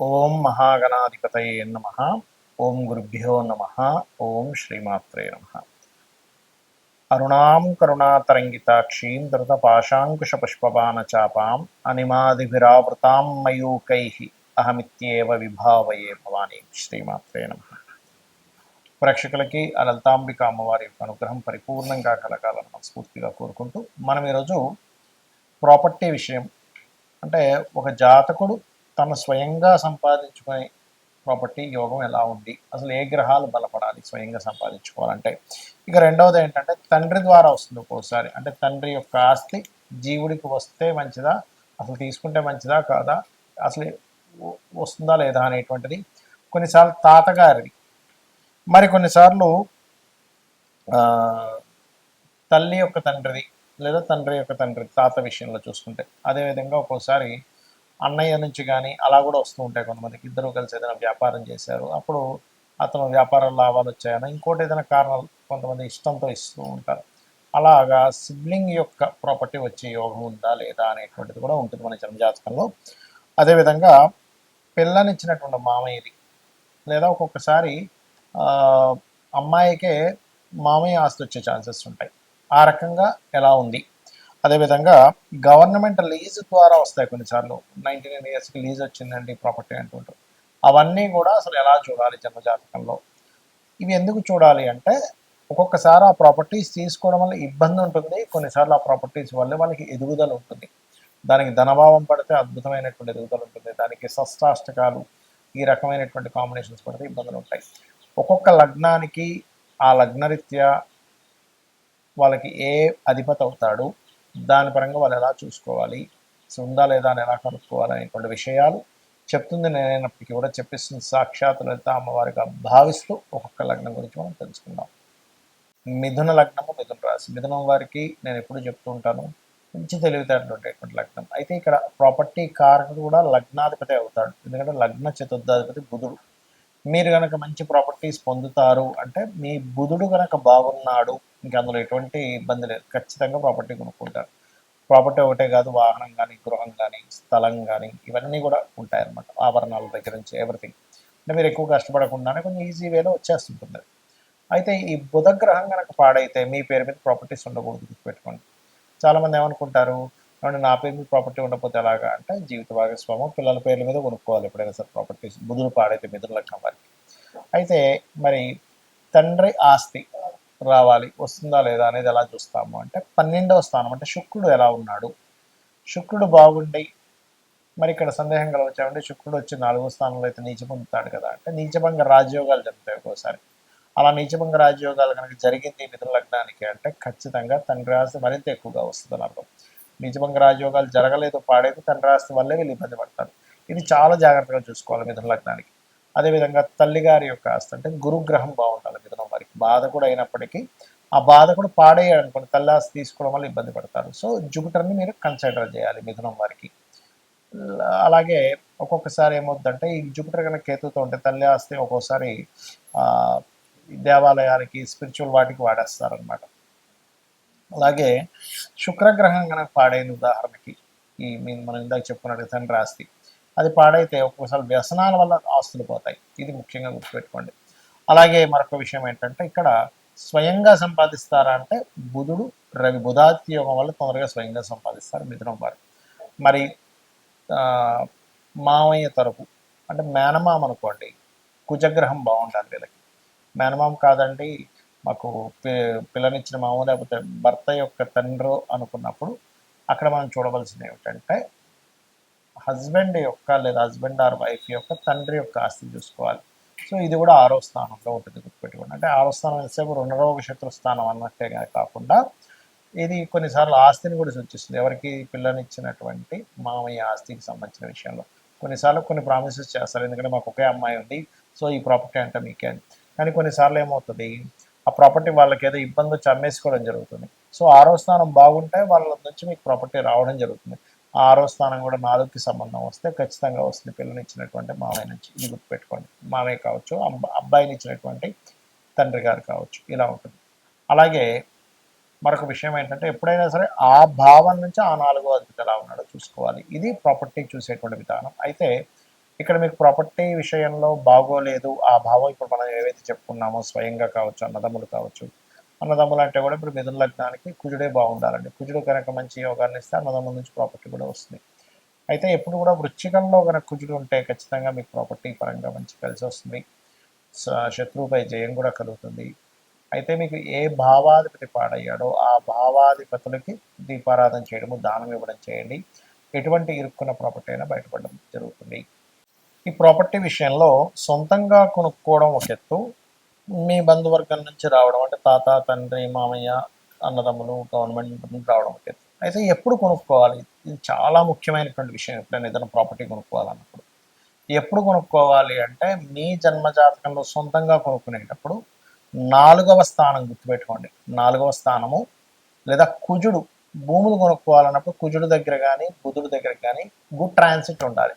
ఓం మహాగణాధిపతయే నమః. ఓం గురుభ్యో నమః. ఓం శ్రీమాత్రే నమః. అరుణాం కరుణాతరంగితాక్షీం ధృతపాశాంకుశపుష్పబాణచాపాం అనిమాదిభిరావృతాం మయూకైః అహమిత్యేవ విభావయే భవానీ. శ్రీమాత్రే నమః. ప్రేక్షకులకి ఆ లలితాంబిక అమ్మవారి యొక్క అనుగ్రహం పరిపూర్ణంగా కలగాలని మనస్ఫూర్తిగా కోరుకుంటూ మనం ఈరోజు ప్రాపర్టీ విషయం, అంటే ఒక జాతకుడు తను స్వయంగా సంపాదించుకునే ప్రాపర్టీ యోగం ఎలా ఉంది, అసలు ఏ గ్రహాలు బలపడాలి స్వయంగా సంపాదించుకోవాలంటే. ఇక రెండవది ఏంటంటే తండ్రి ద్వారా వస్తుంది ఒక్కోసారి, అంటే తండ్రి యొక్క ఆస్తి జీవుడికి వస్తే మంచిదా, అసలు తీసుకుంటే మంచిదా కాదా, అసలు వస్తుందా లేదా అనేటువంటిది. కొన్నిసార్లు తాతగారిది, మరి కొన్నిసార్లు తల్లి యొక్క తండ్రిది, లేదా తండ్రి యొక్క తండ్రి తాత విషయంలో చూసుకుంటే. అదేవిధంగా ఒక్కోసారి అన్నయ్య నుంచి కానీ అలా కూడా వస్తూ ఉంటాయి. కొంతమందికి ఇద్దరు కలిసి ఏదైనా వ్యాపారం చేశారు, అప్పుడు అతను వ్యాపార లాభాలు వచ్చాయని, ఇంకోటి ఏదైనా కారణాలు కొంతమంది ఇష్టంతో ఇస్తూ ఉంటారు. అలాగా సిబ్లింగ్ యొక్క ప్రాపర్టీ వచ్చే యోగం ఉందా లేదా అనేటువంటిది కూడా ఉంటుంది మన జన్మజాతకంలో. అదేవిధంగా పిల్లనిచ్చినటువంటి మామయ్యది, లేదా ఒక్కొక్కసారి అమ్మాయికే మామయ్య ఆస్తి వచ్చే ఛాన్సెస్ ఉంటాయి. ఆ రకంగా ఎలా ఉంది. అదేవిధంగా గవర్నమెంట్ లీజ్ ద్వారా వస్తాయి కొన్నిసార్లు. 99 ఇయర్స్కి లీజ్ వచ్చిందండి ప్రాపర్టీ అంటుంటారు. అవన్నీ కూడా అసలు ఎలా చూడాలి జన్మజాతకంలో. ఇవి ఎందుకు చూడాలి అంటే, ఒక్కొక్కసారి ఆ ప్రాపర్టీస్ తీసుకోవడం వల్ల ఇబ్బంది ఉంటుంది, కొన్నిసార్లు ఆ ప్రాపర్టీస్ వల్ల వాళ్ళకి ఎదుగుదల ఉంటుంది. దానికి ధనభావం పడితే అద్భుతమైనటువంటి ఎదుగుదల ఉంటుంది, దానికి షష్టాష్టకాలు ఈ రకమైనటువంటి కాంబినేషన్స్ పడితే ఇబ్బందులు ఉంటాయి. ఒక్కొక్క లగ్నానికి ఆ లగ్నరీత్యా వాళ్ళకి ఏ అధిపతి అవుతాడు, దాని పరంగా వాళ్ళు ఎలా చూసుకోవాలి, ఉందా లేదా అని ఎలా కనుక్కోవాలి అనేటువంటి విషయాలు చెప్తుంది నేనైనప్పటికీ కూడా చెప్పిస్తుంది సాక్షాత్ లలిత అమ్మవారిగా భావిస్తూ ఒక్కొక్క లగ్నం గురించి మనం తెలుసుకుందాం. మిథున లగ్నము, మిథున రాశి. మిథునం వారికి నేను ఎప్పుడు చెప్తూ ఉంటాను, మంచి తెలివితేటలు ఉండేటువంటి లగ్నం. అయితే ఇక్కడ ప్రాపర్టీ కారకుడు కూడా లగ్నాధిపతి అవుతాడు, ఎందుకంటే లగ్న చతుర్థాధిపతి బుధుడు. మీరు కనుక మంచి ప్రాపర్టీస్ పొందుతారు అంటే మీ బుధుడు కనుక బాగున్నాడు, ఇంకా అందులో ఎటువంటి ఇబ్బంది లేదు, ఖచ్చితంగా ప్రాపర్టీ కొనుక్కుంటారు. ప్రాపర్టీ ఒకటే కాదు, వాహనం కానీ, గృహం కానీ, స్థలం కానీ, ఇవన్నీ కూడా ఉంటాయన్నమాట. ఆభరణాల దగ్గర నుంచి ఎవ్రీథింగ్. అంటే మీరు ఎక్కువ కష్టపడకుండానే కొంచెం ఈజీ వేలో వచ్చేస్తుంటుంది. అయితే ఈ బుధగ్రహం కనుక పాడైతే మీ పేరు మీద ప్రాపర్టీస్ ఉండకూడదు, గుర్తుపెట్టుకోండి. చాలామంది ఏమనుకుంటారు, ఏమంటే నా పేరు మీద ప్రాపర్టీ ఉండకపోతే ఎలాగా అంటే, జీవిత భాగస్వామ్యం పిల్లల పేర్ల మీద కొనుక్కోవాలి ఎప్పుడైనా సరే ప్రాపర్టీస్, బుధుడు పాడైతే మిథున లగ్నం వారికి. అయితే మరి తండ్రి ఆస్తి రావాలి, వస్తుందా లేదా అనేది ఎలా చూస్తాము అంటే, 12వ స్థానం అంటే శుక్రుడు ఎలా ఉన్నాడు. శుక్రుడు బాగుండి, మరి ఇక్కడ సందేహం కలవచ్చామంటే శుక్రుడు వచ్చి 4వ స్థానంలో అయితే నీచ పొందుతాడు కదా అంటే, నీచభంగ రాజయోగాలు జరుగుతాయి ఒక్కోసారి. అలా నీచభంగ రాజయోగాలు కనుక జరిగింది మిథున లగ్నానికి అంటే, ఖచ్చితంగా తండ్రి ఆస్తి మరింత ఎక్కువగా వస్తుంది అర్థం. నీచభంగ రాజయోగాలు జరగలేదు, పాడైతే తండ్రి ఆస్తి వల్లే వీళ్ళు ఇబ్బంది పడతారు. ఇది చాలా జాగ్రత్తగా చూసుకోవాలి మిథున లగ్నానికి. అదేవిధంగా తల్లిగారి యొక్క ఆస్తి, అంటే గురుగ్రహం బాగుండాలి మిథునం వారికి. బాధ కూడా అయినప్పటికీ ఆ బాధ కూడా పాడేయాలి అనుకోండి, తల్లి ఆస్తి తీసుకోవడం వల్ల ఇబ్బంది పడతారు. సో జూపిటర్ని మీరు కన్సిడర్ చేయాలి మిథునం వారికి. అలాగే ఒక్కొక్కసారి ఏమవుతుందంటే, ఈ జూపిటర్ కనుక కేతుతో ఉంటే తల్లి ఆస్తి ఒక్కోసారి దేవాలయాలకి, స్పిరిచువల్ వాటికి వాడేస్తారనమాట. అలాగే శుక్రగ్రహం కనుక పాడైన, ఉదాహరణకి ఈ మనం ఇందాక చెప్పుకున్నట్టు తండ్రి ఆస్తి అది పాడైతే ఒక్కోసారి వ్యసనాల వల్ల ఆస్తులు పోతాయి. ఇది ముఖ్యంగా గుర్తుపెట్టుకోండి. అలాగే మరొక విషయం ఏంటంటే, ఇక్కడ స్వయంగా సంపాదిస్తారా అంటే బుధుడు రవి బుధాతి యోగం వల్ల తొందరగా స్వయంగా సంపాదిస్తారు మిథునం వారు. మరి మామయ్య తరపు అంటే మేనమామ అనుకోండి, కుజగ్రహం బాగుంటుంది వీళ్ళకి. మేనమామ కాదండి, మాకు పిల్లనిచ్చిన మామ లేకపోతే భర్త యొక్క తండ్రి అనుకున్నప్పుడు అక్కడ మనం చూడవలసింది ఏమిటంటే, హస్బెండ్ యొక్క లేదా హస్బెండ్ ఆర్ వైఫ్ యొక్క తండ్రి యొక్క ఆస్తిని చూసుకోవాలి. సో ఇది కూడా 6వ స్థానంలో ఉంటుంది, గుర్తుపెట్టుకోండి. అంటే 6వ స్థానం ఎంతసేపు రుణరోగ శత్రు స్థానం అన్నట్టే కాకుండా, ఇది కొన్నిసార్లు ఆస్తిని కూడా సూచిస్తుంది. ఎవరికి పిల్లనిచ్చినటువంటి మామయ్య ఆస్తికి సంబంధించిన విషయంలో కొన్నిసార్లు కొన్ని ప్రామిసెస్ చేస్తారు, ఎందుకంటే మాకు ఒకే అమ్మాయి ఉంది, సో ఈ ప్రాపర్టీ అంటే మీకే అని. కానీ కొన్నిసార్లు ఏమవుతుంది, ఆ ప్రాపర్టీ వాళ్ళకి ఏదో ఇబ్బంది వచ్చి అమ్మేసుకోవడం జరుగుతుంది. సో 6వ స్థానం బాగుంటే వాళ్ళ నుంచి మీకు ప్రాపర్టీ రావడం జరుగుతుంది. ఆ 6వ స్థానం కూడా 4కి సంబంధం వస్తే ఖచ్చితంగా వస్తుంది పిల్లనిచ్చినటువంటి మామయ్య నుంచి. ఇది గుర్తుపెట్టుకోండి. మామయ్య కావచ్చు, అబ్బాయిని ఇచ్చినటువంటి తండ్రి గారు కావచ్చు, ఇలా ఉంటుంది. అలాగే మరొక విషయం ఏంటంటే, ఎప్పుడైనా సరే ఆ భావం నుంచి ఆ 4వ అధిపతి ఎలా ఉన్నాడో చూసుకోవాలి. ఇది ప్రాపర్టీ చూసేటువంటి విధానం. అయితే ఇక్కడ మీకు ప్రాపర్టీ విషయంలో బాగోలేదు ఆ భావం ఇప్పుడు మనం ఏవైతే చెప్పుకున్నామో స్వయంగా కావచ్చు, అన్నదమ్ములు కావచ్చు. అన్నదమ్ములు అంటే కూడా ఇప్పుడు మిథున లగ్నానికి కుజుడే బాగుండాలండి. కుజుడు కనుక మంచి యోగాన్ని ఇస్తే అన్నదమ్ముల నుంచి ప్రాపర్టీ కూడా వస్తుంది. అయితే ఎప్పుడు కూడా వృశ్చికంలో కనుక కుజుడు ఉంటే ఖచ్చితంగా మీకు ప్రాపర్టీ పరంగా మంచి కలిసి వస్తుంది. శత్రువుపై జయం కూడా కలుగుతుంది. అయితే మీకు ఏ భావాధిపతి పాడయ్యాడో ఆ భావాధిపతులకి దీపారాధన చేయడము, దానం ఇవ్వడం చేయండి. ఎటువంటి ఇరుక్కున్న ప్రాపర్టీ అయినా బయటపడడం జరుగుతుంది. ఈ ప్రాపర్టీ విషయంలో సొంతంగా కొనుక్కోవడం ఒక ఎత్తు, మీ బంధువర్గం నుంచి రావడం అంటే తాత, తండ్రి, మామయ్య, అన్నదమ్ములు, గవర్నమెంట్ నుంచి రావడం ఒక ఎత్తు. అయితే ఎప్పుడు కొనుక్కోవాలి? ఇది చాలా ముఖ్యమైనటువంటి విషయం. ఎప్పుడైనా ఏదైనా ప్రాపర్టీ కొనుక్కోవాలన్నప్పుడు ఎప్పుడు కొనుక్కోవాలి అంటే మీ జన్మజాతకంలో సొంతంగా కొనుక్కునేటప్పుడు 4వ స్థానం గుర్తుపెట్టుకోండి. 4వ స్థానము లేదా కుజుడు భూములు కొనుక్కోవాలన్నప్పుడు కుజుడు దగ్గర కానీ బుధుడు దగ్గర కానీ గుడ్ ట్రాన్సిట్ ఉండాలి.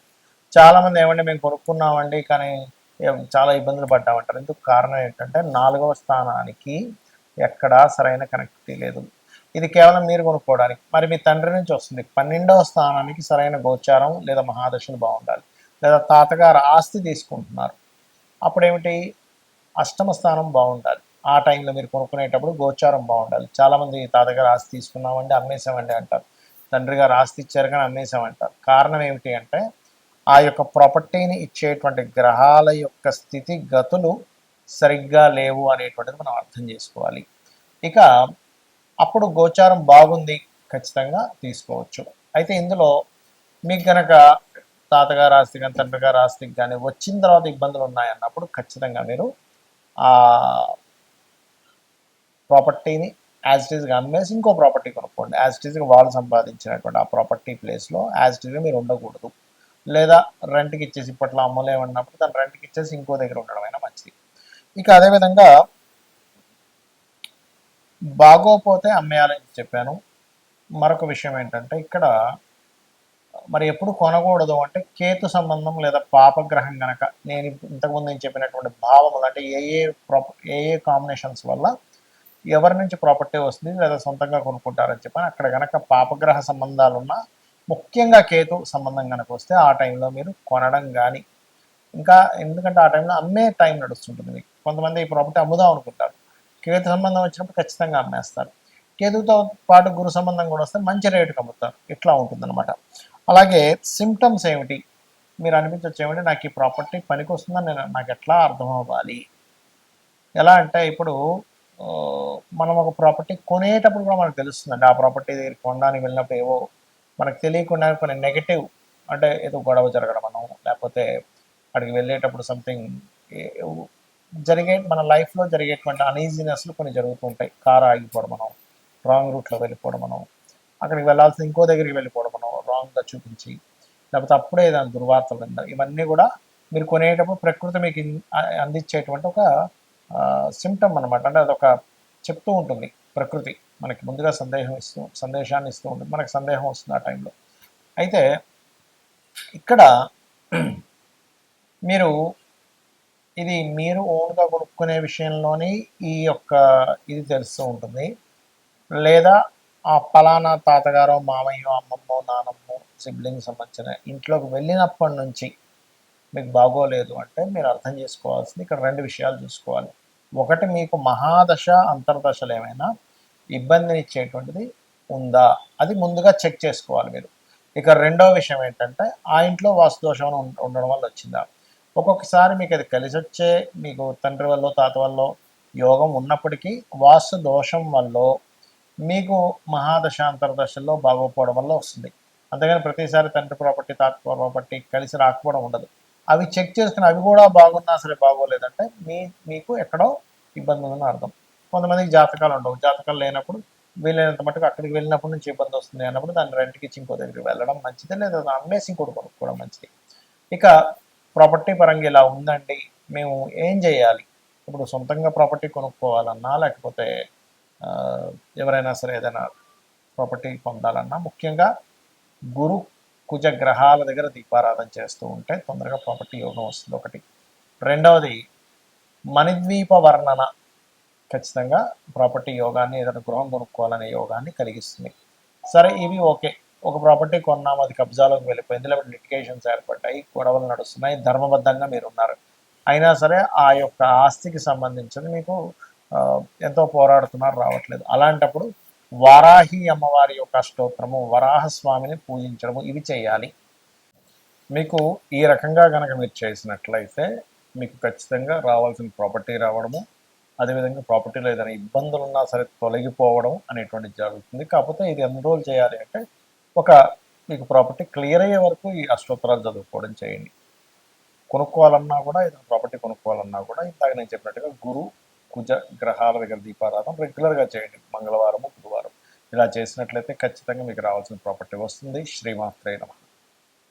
చాలామంది ఏమంటే మేము కొనుక్కున్నామండి కానీ చాలా ఇబ్బందులు పడ్డామంటారు. ఎందుకు? కారణం ఏంటంటే 4వ స్థానానికి ఎక్కడా సరైన కనెక్టివిటీ లేదు. ఇది కేవలం మీరు కొనుక్కోవడానికి. మరి మీ తండ్రి నుంచి వస్తుంది. 12వ స్థానానికి సరైన గోచారం లేదా మహాదశలు బాగుండాలి. లేదా తాతగారు ఆస్తి తీసుకుంటున్నారు, అప్పుడేమిటి? అష్టమ స్థానం బాగుండాలి. ఆ టైంలో మీరు కొనుక్కునేటప్పుడు గోచారం బాగుండాలి. చాలామంది తాతగారు ఆస్తి తీసుకున్నామండి అమ్మేసామండి అంటారు, తండ్రి గారు ఆస్తి ఇచ్చారు కానీ అమ్మేసామంటారు. కారణం ఏమిటి అంటే ఆ యొక్క ప్రాపర్టీని ఇచ్చేటువంటి గ్రహాల యొక్క స్థితి గతులు సరిగ్గా లేవు అనేటువంటిది మనం అర్థం చేసుకోవాలి. ఇక అప్పుడు గోచారం బాగుంది, ఖచ్చితంగా తీసుకోవచ్చు. అయితే ఇందులో మీకు కనుక తాతగారు ఆస్తి కానీ తండ్రి గారు ఆస్తికి కానీ వచ్చిన తర్వాత ఇబ్బందులు ఉన్నాయన్నప్పుడు ఖచ్చితంగా మీరు ఆ ప్రాపర్టీని యాజ్ ఇట్ ఈస్గా అమ్మేసి ఇంకో ప్రాపర్టీ కొనుక్కోండి. యాజ్ ఇట్ ఈస్గా వాళ్ళు సంపాదించినటువంటి ఆ ప్రాపర్టీ ప్లేస్లో యాజ్ ఇట్ ఈస్గా మీరు ఉండకూడదు. లేదా రెంట్కి ఇచ్చేసి ఇప్పట్లో అమ్మలేమన్నప్పుడు దాన్ని రెంట్కి ఇచ్చేసి ఇంకో దగ్గర ఉండడమైనా మంచిది. ఇక అదేవిధంగా బాగోపోతే అమ్మేయాలని చెప్పాను. మరొక విషయం ఏంటంటే ఇక్కడ మరి ఎప్పుడు కొనకూడదు అంటే కేతు సంబంధం లేదా పాపగ్రహం గనక నేను ఇంతకుముందు నేను చెప్పినటువంటి భావములు అంటే ఏ కాంబినేషన్స్ వల్ల ఎవరి నుంచి ప్రాపర్టీ వస్తుంది లేదా సొంతంగా కొనుక్కుంటారని చెప్పని అక్కడ కనుక పాపగ్రహ సంబంధాలు ఉన్న, ముఖ్యంగా కేతు సంబంధం కనుక వస్తే ఆ టైంలో మీరు కొనడం కానీ ఇంకా, ఎందుకంటే ఆ టైంలో అమ్మే టైం నడుస్తుంటుంది మీకు. కొంతమంది ఈ ప్రాపర్టీ అమ్ముదాం అనుకుంటారు, కేతు సంబంధం వచ్చినప్పుడు ఖచ్చితంగా అమ్మేస్తారు. కేతుతో పాటు గురు సంబంధం కూడా వస్తే మంచి రేటుకి అమ్ముతారు. ఇట్లా ఉంటుందన్నమాట. అలాగే సిమ్టమ్స్ ఏమిటి? మీరు అనిపించవచ్చు ఏమిటి, నాకు ఈ ప్రాపర్టీ పనికి వస్తుందని నాకు ఎట్లా అర్థం అవ్వాలి? ఎలా అంటే ఇప్పుడు మనం ఒక ప్రాపర్టీ కొనేటప్పుడు కూడా మనకు తెలుస్తుందండి. ఆ ప్రాపర్టీ దగ్గర కొనడానికి వెళ్ళినప్పుడు ఏవో మనకు తెలియకుండా కొన్ని నెగటివ్ అంటే ఏదో గొడవ జరగడం మనం, లేకపోతే అక్కడికి వెళ్ళేటప్పుడు సంథింగ్ మన లైఫ్లో జరిగేటువంటి అనీజీనెస్లు కొన్ని జరుగుతూ ఉంటాయి. కారు ఆగిపోవడం, మనం రాంగ్ రూట్లో వెళ్ళిపోవడం, మనం అక్కడికి వెళ్ళాల్సిన ఇంకో దగ్గరికి వెళ్ళిపోవడం, మనం రాంగ్గా చూపించి, లేకపోతే అప్పుడే ఏదైనా దుర్వార్తలు వినడం, ఇవన్నీ కూడా మీరు కొనేటప్పుడు ప్రకృతి మీకు అందించేటువంటి ఒక సిమ్టమ్ అనమాట. అంటే అదొక చెప్తూ ఉంటుంది ప్రకృతి మనకి ముందుగా సందేశాన్ని ఇస్తూ ఉంటుంది. మనకు సందేహం వస్తుంది ఆ టైంలో. అయితే ఇక్కడ మీరు ఇది మీరు ఓన్గా కొనుక్కునే విషయంలోని ఈ యొక్క ఇది తెలుస్తూ ఉంటుంది. లేదా ఆ పలానా తాతగారో మామయ్యో అమ్మమ్మో నానమ్మో సిబ్లింగ్ సంబంధించిన ఇంట్లోకి వెళ్ళినప్పటి నుంచి మీకు బాగోలేదు అంటే మీరు అర్థం చేసుకోవాల్సింది ఇక్కడ 2 విషయాలు చూసుకోవాలి. ఒకటి, మీకు మహాదశ అంతర్దశలు ఏమైనా ఇబ్బందినిచ్చేటువంటిది ఉందా, అది ముందుగా చెక్ చేసుకోవాలి మీరు. ఇక రెండవ విషయం ఏంటంటే ఆ ఇంట్లో వాస్తు దోషం ఉండడం వల్ల వచ్చిందా. ఒక్కొక్కసారి మీకు అది కలిసి వచ్చే మీకు తండ్రి వల్ల తాత వల్ల యోగం ఉన్నప్పటికీ వాస్తు దోషం వల్ల మీకు మహాదశ అంతర్దశల్లో బాగోపోవడం వల్ల వస్తుంది. అంతేగాని ప్రతిసారి తండ్రి ప్రాపర్టీ తాత ప్రాపర్టీ కలిసి రాకపోవడం ఉండదు. అవి చెక్ చేసుకుని అవి కూడా బాగున్నా సరే బాగోలేదంటే మీకు ఎక్కడో ఇబ్బంది ఉందని అర్థం. కొంతమందికి జాతకాలు ఉండవు, జాతకాలు లేనప్పుడు వీలైనంత మటుకు అక్కడికి వెళ్ళినప్పటి నుంచి ఇబ్బంది వస్తుంది అన్నప్పుడు దాన్ని రెంట్కి ఇచ్చి ఇంకో దగ్గరికి వెళ్ళడం మంచిది, లేదా అమ్మేసి ఇంకోటి కొనుక్కోవడం మంచిది. ఇక ప్రాపర్టీ పరంగా ఇలా ఉందండి, మేము ఏం చేయాలి? ఇప్పుడు సొంతంగా ప్రాపర్టీ కొనుక్కోవాలన్నా లేకపోతే ఎవరైనా సరే ఏదైనా ప్రాపర్టీ పొందాలన్నా ముఖ్యంగా గురు కుజ గ్రహాల దగ్గర దీపారాధన చేస్తూ ఉంటే తొందరగా ప్రాపర్టీ యోగం వస్తుంది ఒకటి. రెండవది, మణిద్వీప వర్ణన ఖచ్చితంగా ప్రాపర్టీ యోగాన్ని, ఏదైనా గృహం కొనుక్కోవాలనే యోగాన్ని కలిగిస్తుంది. సరే, ఇవి ఓకే. ఒక ప్రాపర్టీ కొన్నాము, అది కబ్జాలోకి వెళ్ళిపోయింది, లేకపోతే లిటిగేషన్స్ ఏర్పడ్డాయి, గొడవలు నడుస్తున్నాయి, ధర్మబద్ధంగా మీరు ఉన్నారు, అయినా సరే ఆ యొక్క ఆస్తికి సంబంధించింది మీకు ఎంతో పోరాడుతున్నారు, రావట్లేదు. అలాంటప్పుడు వారాహి అమ్మవారి యొక్క అష్టోత్తరము, వరాహస్వామిని పూజించడము ఇవి చేయాలి. మీకు ఈ రకంగా కనుక మీరు చేసినట్లయితే మీకు ఖచ్చితంగా రావాల్సిన ప్రాపర్టీ రావడము, అదేవిధంగా ప్రాపర్టీలో ఏదైనా ఇబ్బందులు ఉన్నా సరే తొలగిపోవడం అనేటువంటిది జరుగుతుంది. కాకపోతే ఇది ఎన్ని రోజులు చేయాలి అంటే, ఒక మీకు ప్రాపర్టీ క్లియర్ అయ్యే వరకు ఈ అష్టోత్తరాలు చదువుకోవడం చేయండి. కొనుక్కోవాలన్నా కూడా, ఏదైనా ప్రాపర్టీ కొనుక్కోవాలన్నా కూడా ఇందాక నేను చెప్పినట్టుగా గురు కుజ గ్రహాల దగ్గర దీపారాధన రెగ్యులర్గా చేయండి, మంగళవారము బుధవారం ఇలా చేసినట్లయితే ఖచ్చితంగా మీకు రావాల్సిన ప్రాపర్టీ వస్తుంది. శ్రీమాత్రే నమః.